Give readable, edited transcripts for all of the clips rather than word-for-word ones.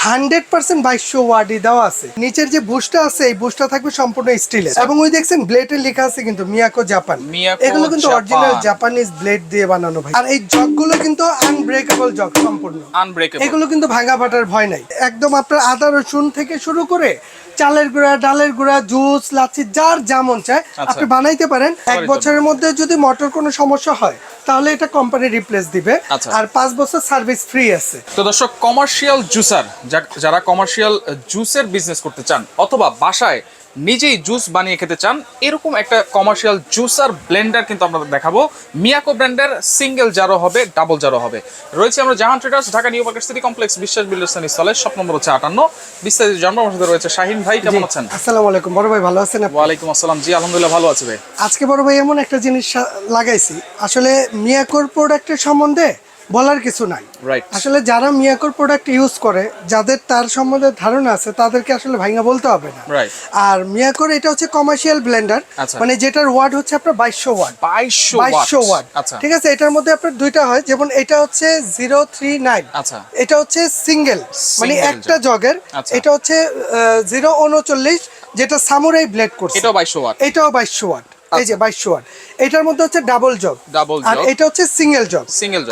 100% 2200 ওয়াটই দেওয়া আছে। নিচের যে বুশটা আছে এই বুশটা থাকবে সম্পূর্ণ স্টিলের এবং ওই দেখছেন ব্লেডে লেখা আছে কিন্তু মিয়াকো জাপান। এগুলো কিন্তু অরিজিনাল জাপানিজ ব্লেড দিয়ে বানানো ভাই। আর এই জগগুলো কিন্তু আনব্রেকেবল জগ, সম্পূর্ণ আনব্রেকেবল। এগুলো কিন্তু ভাঙা ফাটার ভয় নাই। একদম আপনার আদা রসুন থেকে শুরু করে চালের গুঁড়া, ডালের গুঁড়া, জুস, লাচ্ছি যার যেমন চায় আপনি বানাইতে পারেন। 1 বছরের মধ্যে যদি মোটর কোনো সমস্যা হয় তাহলে এটা কোম্পানি রিপ্লেস দিবে। আর 5 বছর সার্ভিস ফ্রি আছে। তো দর্শক, কমার্শিয়াল জুসার যারা কমার্শিয়াল জুসের বিজনেস করতে চান অথবা বাসায় নিজেই জুস বানিয়ে খেতে চান, এরকম একটা কমার্শিয়াল জুসার ব্লেন্ডার কিন্তু আমরা দেখাবো। মিয়াকো ব্র্যান্ডের সিঙ্গেল জারও হবে, ডাবল জারও হবে। রয়েছে আমরা Jahan traders, Dhaka new market city complex, Biswas builders and ইনস্টলের শপ নম্বর হচ্ছে 58। বিস্তারিত জানবো। আমার সাথে রয়েছে শাহিন ভাই। কেমন আছেন? আসসালামু আলাইকুম বড় ভাই, ভালো আছেন? ওয়ালাইকুম আসসালাম। জি আলহামদুলিল্লাহ ভালো আছি ভাই। আজকে বড় ভাই এমন একটা জিনিস লাগাইছি, আসলে মিয়াকোর প্রোডাক্টের সম্বন্ধে বলার কিছু নাই। আসলে যারা মিয়াকোর প্রোডাক্ট ইউজ করে, যাদের তার সম্বন্ধে ধারণা আছে, তাদেরকে আসলে ভাঙা বলতে হবে না। আর মিয়াকোর এটা হচ্ছে কমার্শিয়াল ব্লেন্ডার, মানে যেটার ওয়াট হচ্ছে আপনার 2200 ওয়াট। 2200 ওয়াট, ঠিক আছে। এটার মধ্যে আপনার দুইটা হয়, যেমন এটা হচ্ছে 039, এটা হচ্ছে সিঙ্গেল, মানে একটা জগের। এটা হচ্ছে 039, যেটা সামুরাই ব্লেড করছে, এটাও 2200 ওয়াট। এটাও 2200 ওয়াট, এই যে 2200 ওয়াট। এটার মধ্যে হচ্ছে ডাবল জগ, আর এটা হচ্ছে সিঙ্গেল জগ।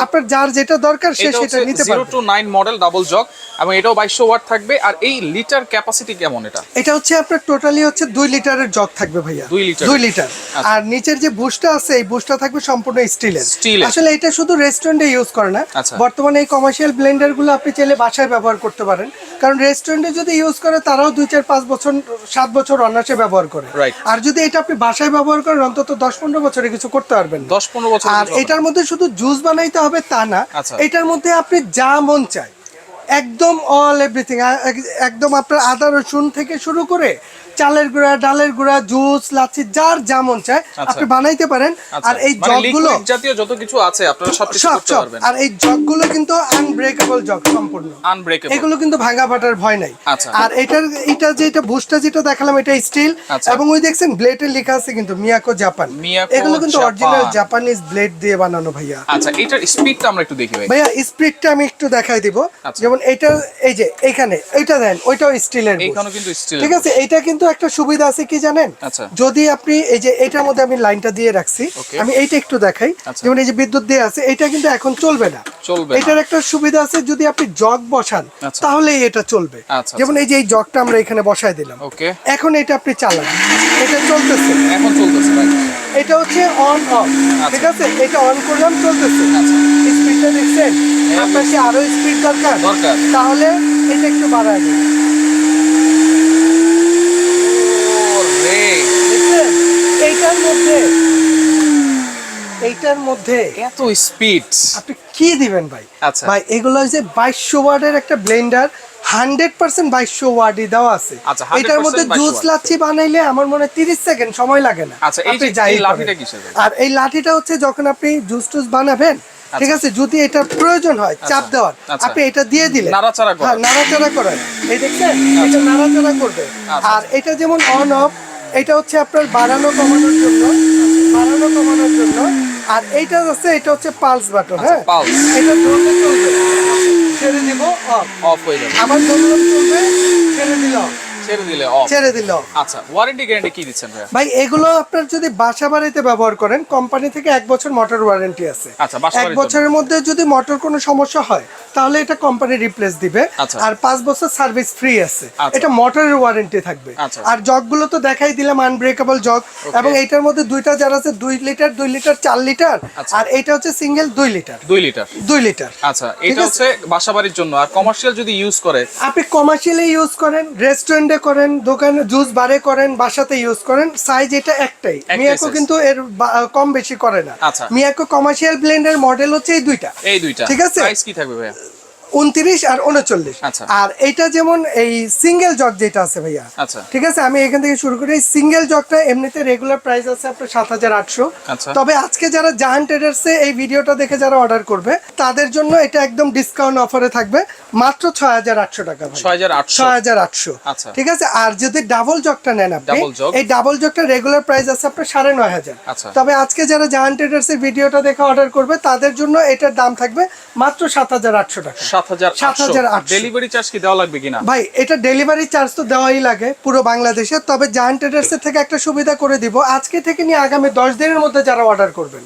আপনার যার যেটা দরকার সে সেটা নিতে পারবে। 029 মডেল ডাবল জগ, এবং এটাও 2200 ওয়াট থাকবে। আর এই লিটার ক্যাপাসিটি কেমন? এটা হচ্ছে আপনার টোটালি হচ্ছে 2 লিটারের জগ থাকবে ভাইয়া, 2 লিটার। আর নিচের যে বুশটা আছে এই বুশটা থাকবে সম্পূর্ণ স্টিলের। আসলে এটা শুধু রেস্টুরেন্টে ইউজ করে না, বর্তমানে এই কমার্শিয়াল ব্লেন্ডার গুলো আপনি চাইলে বাসায় ব্যবহার করতে পারেন। কারণ রেস্টুরেন্টে যদি ইউজ করে তারাও 2, 4, 5 বছর, 7 বছর অনায়াসে ব্যবহার করে। আর যদি এটা আপনি বাসায় ব্যবহার করেন অন্তত 10-15 বছরে কিছু করতে পারবেন। 10-15 বছর। আর এটার মধ্যে শুধু জুস বানাইতে হবে তা না, এটার মধ্যে আপনি যা মন চায় একদম অল এভরিথিং, একদম আপনার আদা রসুন থেকে শুরু করে চালের গুঁড়া, ডালের গুঁড়া, জুস, লাচ্ছি যার যেমন চায় আপনি বানাইতে পারেন। আর এই জগগুলো জাতীয় যত কিছু আছে আপনারা সবকিছু করতে পারবেন। আর এই জগগুলো কিন্তু আনব্রেকেবল জগ, সম্পূর্ণ আনব্রেকেবল। এগুলো কিন্তু ভাঙা ফাটার ভয় নাই। আর এটা যেটা বুশটা যেটা দেখালাম এটা স্টিল, এবং ওই দেখছেন ব্লেডে লেখা আছে কিন্তু মিয়াকো জাপান। এগুলো কিন্তু অরিজিনাল জাপানিজ ব্লেড দিয়ে বানানো ভাইয়া। আচ্ছা, এটার স্পিডটা আমরা একটু দেখি ভাই। ভাইয়া স্পিডটা আমি একটু দেখাই দিব। যেমন এটা, এই যে এখানে এইটা দেন, ওইটাও স্টিলের, এইখানেও কিন্তু স্টিল, ঠিক আছে। এটা কিন্তু একটা সুবিধা আছে কি জানেন, যদি আপনি এই যে এটার মধ্যে আমি লাইনটা দিয়ে রাখছি, আমি এইটা একটু দেখাই। যেমন এই যে বিদ্যুৎ দিয়ে আছে, এটা কিন্তু এখন চলবে না। এটার একটা সুবিধা আছে, যদি আপনি জগ বসান তাহলে এটা চলবে। যেমন এই যে এই জগটা আমরা এখানে বসায় দিলাম, এখন এটা আপনি চালান, এটা চলতেছে, এখন চলতেছে। এটা হচ্ছে অন অফ, ঠিক আছে। এটা অন করলাম, চলতেছে। স্পিডটা দেখছেন? আপনার কি আরো স্পিড দরকার? তাহলে এটা একটু বাড়ায় দিন। এইটার মধ্যে এত স্পিড আপনি কি দিবেন ভাই? ভাই এগুলো হচ্ছে 2200 ওয়াটের একটা ব্লেন্ডার, 100% 2200 ওয়াটই দেওয়া আছে। এটার মধ্যে জুস লাচ্ছি বানাইলে আমার মনে 30 সেকেন্ড সময় লাগে না। আর এই লাঠিটা হচ্ছে যখন আপনি জুস টুস বানাবেন, ঠিক আছে, যদি এটা প্রয়োজন হয় চাপ দেওয়ার, আপনি এটা দিয়ে দিলে নাড়াচাড়া করেন, এই দেখছেন এটা নাড়াচাড়া করবে। আর এটা যেমন অন অফ, এটা হচ্ছে আপনার বাড়ানো কমানোর জন্য, আর এইটা আছে, এটা হচ্ছে পালস বাটন। হ্যাঁ, এটা ধরলে চলবে, ছেড়ে দিব অফ হয়ে যাবে। আবার ধরলাম চলবে, ছেড়ে দিল। আচ্ছা, ওয়ারেন্টি গ্যারান্টি কি দিচ্ছেন ভাই? এগুলো আপনার যদি বাসা বাড়িতে ব্যবহার করেন, কোম্পানি থেকে 1 বছর মোটর ওয়ারেন্টি আছে। 1 বছরের মধ্যে যদি মোটর কোনো সমস্যা হয় তাহলে এটা কোম্পানি রিপ্লেস দিবে। আর 5 বছর সার্ভিস ফ্রি আছে। এটা মোটরের ওয়ারেন্টি থাকবে। আর জগগুলো তো দেখাই দিলাম, আনব্রেকেবল জগ। এবং এইটার মধ্যে দুইটা জার আছে, 2 লিটার, 2 লিটার, 4 লিটার। আর এটা হচ্ছে সিঙ্গেল 2 লিটার। আচ্ছা, এটা হচ্ছে বাসাবাড়ির জন্য। আর কমার্শিয়াল যদি ইউজ করে, আপনি কমার্শিয়ালি ইউজ করেন, রেস্টুরেন্টে করেন, দোকানে জুস বারে করেন, বাসাতে ইউজ করেন, সাইজ এটা একটাই। মিয়াকো কিন্তু এর কম বেশি করে না। মিয়াকো কমার্শিয়াল ব্লেন্ডার মডেল হচ্ছে এই দুইটা, ঠিক আছে। প্রাইস কি থাকবে ভাইয়া? 29 আর 39। আর এটা যেমন এই সিঙ্গেল জগ যেটা আছে ভাইয়া, ঠিক আছে, আমি এখান থেকে শুরু করি। এই সিঙ্গেল জগটা এমনিতে রেগুলার প্রাইস আছে আপনার 7800। তবে আজকে যারা জাহান ট্রেডার্সে এই ভিডিওটা দেখে যারা অর্ডার করবে তাদের জন্য এটা একদম ডিসকাউন্ট অফারে থাকবে, মাত্র 6800 টাকা। 6800, ঠিক আছে। আর যদি ডাবল জগটা নেন আপনি, এই ডাবল জগটা রেগুলার প্রাইস আছে আপনার 9500। তবে আজকে যারা জাহান ট্রেডার্সের ভিডিওটা দেখে অর্ডার করবে তাদের জন্য এটার দাম থাকবে মাত্র 7800 টাকা। 7,800 ডেলিভারি চার্জ কি দেওয়া লাগবে কিনা? ভাই এটা ডেলিভারি চার্জ তো দেওয়াই লাগে পুরো বাংলাদেশে, তবে জায়ান্ট ট্রেডার্সের থেকে একটা সুবিধা করে দিব, আজকে থেকে নিয়ে আগামী 10 দিনের মধ্যে যারা অর্ডার করবেন,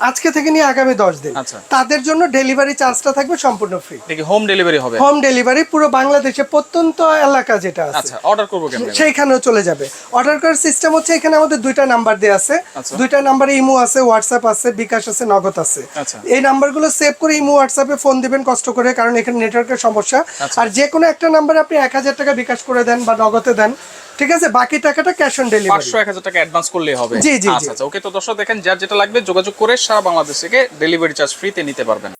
আজকে থেকে নিয়ে আগামী 10 দিন, আচ্ছা। তাদের জন্য ডেলিভারি চার্জটা থাকবে সম্পূর্ণ ফ্রি। দেখি হোম ডেলিভারি হবে? হোম ডেলিভারি পুরো বাংলাদেশে প্রত্যন্ত এলাকা যেটা আছে, আচ্ছা, অর্ডার করবো কেমনে? সেইখানেও চলে যাবে। অর্ডার করার সিস্টেম হচ্ছে, এখানে আমাদের দুইটা নাম্বার দেওয়া আছে, আচ্ছা। দুইটা নাম্বারে ইমো আছে, হোয়াটসঅ্যাপ আছে, বিকাশ আছে, নগদ আছে। আচ্ছা। এই নাম্বারগুলো সেভ করে ইমো হোয়াটসঅ্যাপে ফোন দিবেন কষ্ট করে, কারণ এখানে নেটওয়ার্কের সমস্যা। আচ্ছা। আর যে কোনো একটা নাম্বারে আপনি 1,000 টাকা বিকাশ করে দেন বা নগদে দেন, ঠিক আছে, বাকি টাকাটা ক্যাশ অন ডেলিভারি। 500-1000 টাকা অ্যাডভান্স করলেই হবে? জি, জি, জি। আচ্ছা আচ্ছা, ওকে। তো দর্শক দেখেন, যার যেটা লাগবে যোগাযোগ করে সারা বাংলাদেশ থেকে ডেলিভারি চার্জ ফ্রিতে নিতে পারবেন।